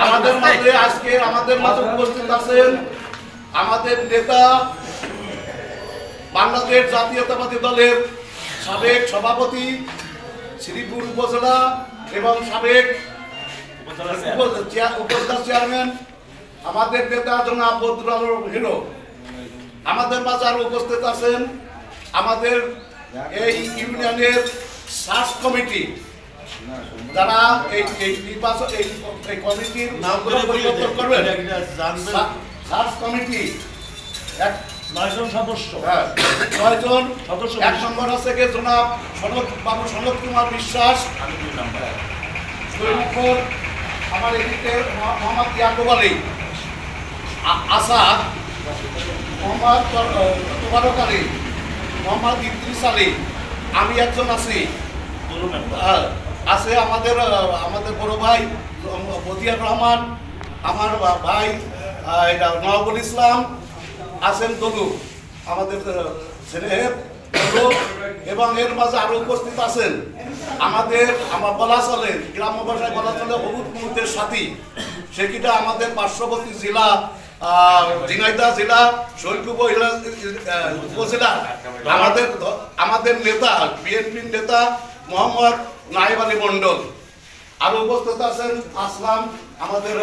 আমাদের মাঝে আজকে আমাদের মাঝে উপস্থিত আছেন আমাদের নেতা বাংলাদেশ জাতীয়তাবাদী দলের সাবেক সভাপতি শ্রীপুর উপজেলা এবং সাবেক উপজেলা চেয়ারম্যান আমাদের নেতা জনাব বদরুল আলম হিরো। আমাদের মাঝে আরো উপস্থিত আছেন আমাদের এই ইউনিয়নের সার্চ কমিটি, যারা এই নির্বাচন এই কমিটির নামগুলো পরিবর্তন করবেন। সার্চ কমিটি 9 জন সদস্য, 9 জন সদস্য। 1 নম্বর আছে জনাব সনদ কুমার বিশ্বাস, 2 নম্বর আমার এদিকে মোহাম্মদ ইয়াকুব আলী আসাদ, মোহাম্মদ তোবারক আলী, মোহাম্মদ ইদ্রিস আলী, আমি একজন আছি। আছে আমাদের বড় ভাই বদিয়ার রহমান, আমার ভাই নওয়াবুল ইসলাম আছেন দলু, আমাদের ছেলের এবং এর মাঝে আরো উপস্থিত আছেন আমার বলা চলে গ্রাম্য ভাষায় বলা চলে হলুদ মুহূর্তের সাথী, সেটা আমাদের পার্শ্ববর্তী জেলা ঝিনাইদহ জেলা শৈলকুপা উপজেলা আমাদের নেতা বিএনপির নেতা মোহাম্মদ নাইব আলী মন্ডল। আরো উপস্থিত আছেন আসলাম, আমাদের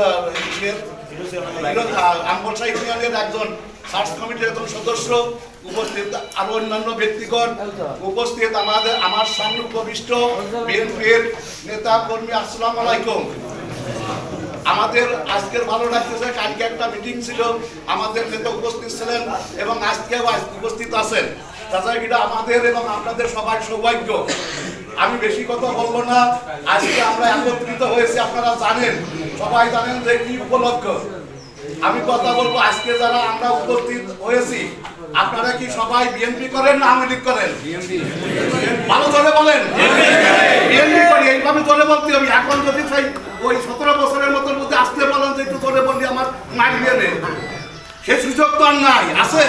আমবলসা ইউনিয়নের একজন সার্চ কমিটির একজন সদস্য উপস্থিত, আরো অন্যান্য ব্যক্তিগণ উপস্থিত, আমার সামনে উপবিষ্ট বিএনপির নেতা কর্মী। আসসালামু আলাইকুম। আমাদের আজকের ভালো লাগতেছে, কালকে একটা মিটিং ছিল, আমাদের নেতা উপস্থিত ছিলেন এবং আজকেও উপস্থিত আছেন। তাছাড়া আমাদের এবং আপনাদের সবাই সৌভাগ্য। আমি বেশি কথা বলবো না, আজকে আমরা একত্রিত হয়েছি, আপনারা জানেন, সবাই জানেন যে কি উপলক্ষ। আমি কথা বলবো, আজকে যারা আমরা উপস্থিত হয়েছি, আপনারা কি সবাই বিএনপি করেন না আওয়ামী লীগ করেন? ভালো করে বলেন, বিএনপি করি। এইভাবে জোরে বলতে হবে। এখন যদি ওই 17 বছরের মতন মধ্যে আসতে বলেন যে একটু জোরে বললি আমার মারিয়ে নেন, সে সুযোগ তো আর নাই, আছে।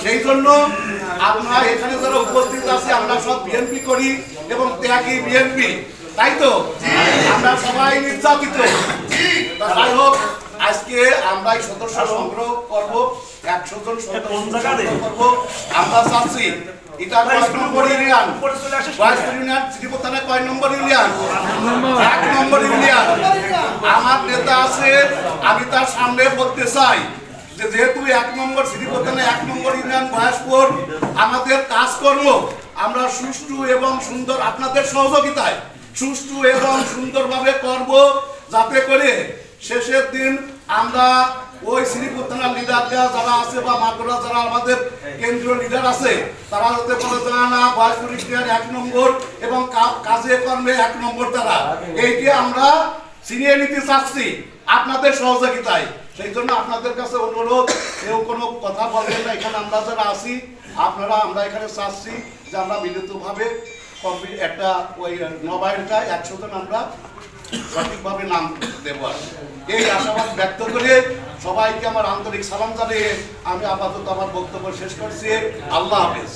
সেই জন্য আমরা এখানে যারা উপস্থিত আছি, আমরা সব বিএনপি করি এবং ত্যাগী বিএনপি, তাই তো? আমরা সবাই নির্যাতিত। যাই হোক, আজকে আমরা সদস্য সংগ্রহ করবো, 100 জন সদস্য করব। আমরা চাচ্ছি এটা কয় নম্বর ইউনিয়ন? শ্রীপুরথানা কয় নম্বর ইউনিয়ন? 1 নম্বর ইউনিয়ন। আমার নেতা আছে, আমি তার সামনে বলতে চাই যে যেহেতু 1 নম্বর শ্রীপুরথানা 1 নম্বর ইউনিয়ন বয়সপুর, আমাদের কাজকর্ম আমরা সুষ্ঠু এবং সুন্দর আপনাদের সহযোগিতায় সুষ্ঠু এবং সুন্দরভাবে করব, যাতে করে শেষের দিন আমরা ওই শ্রীপুর থানার লিডাররা যারা আছে বা মাগুরা যারা আমাদের কেন্দ্রীয় লিডার আছে, তারা যাতে বলে না বয়সপুর ইউনিয়ন 1 নম্বর এবং কাজে কর্মে 1 নম্বর, তারা এইটি আমরা ছিনিয়ে নিতে চাচ্ছি আপনাদের সহযোগিতায়। সেই জন্য আপনাদের কাছে অনুরোধ, কেউ কোনো কথা বলবেন না। এখানে আমরা যারা আছি আমরা এখানে চাচ্ছি যে আমরা মিলিতভাবে একটা ওই নবায়নটা 100 জন আমরা সঠিকভাবে নাম দেব। এই আশাবাদ ব্যক্ত করে সবাইকে আমার আন্তরিক সালাম জানিয়ে আমি আপাতত আমার বক্তব্য শেষ করছি। আল্লাহ হাফেজ।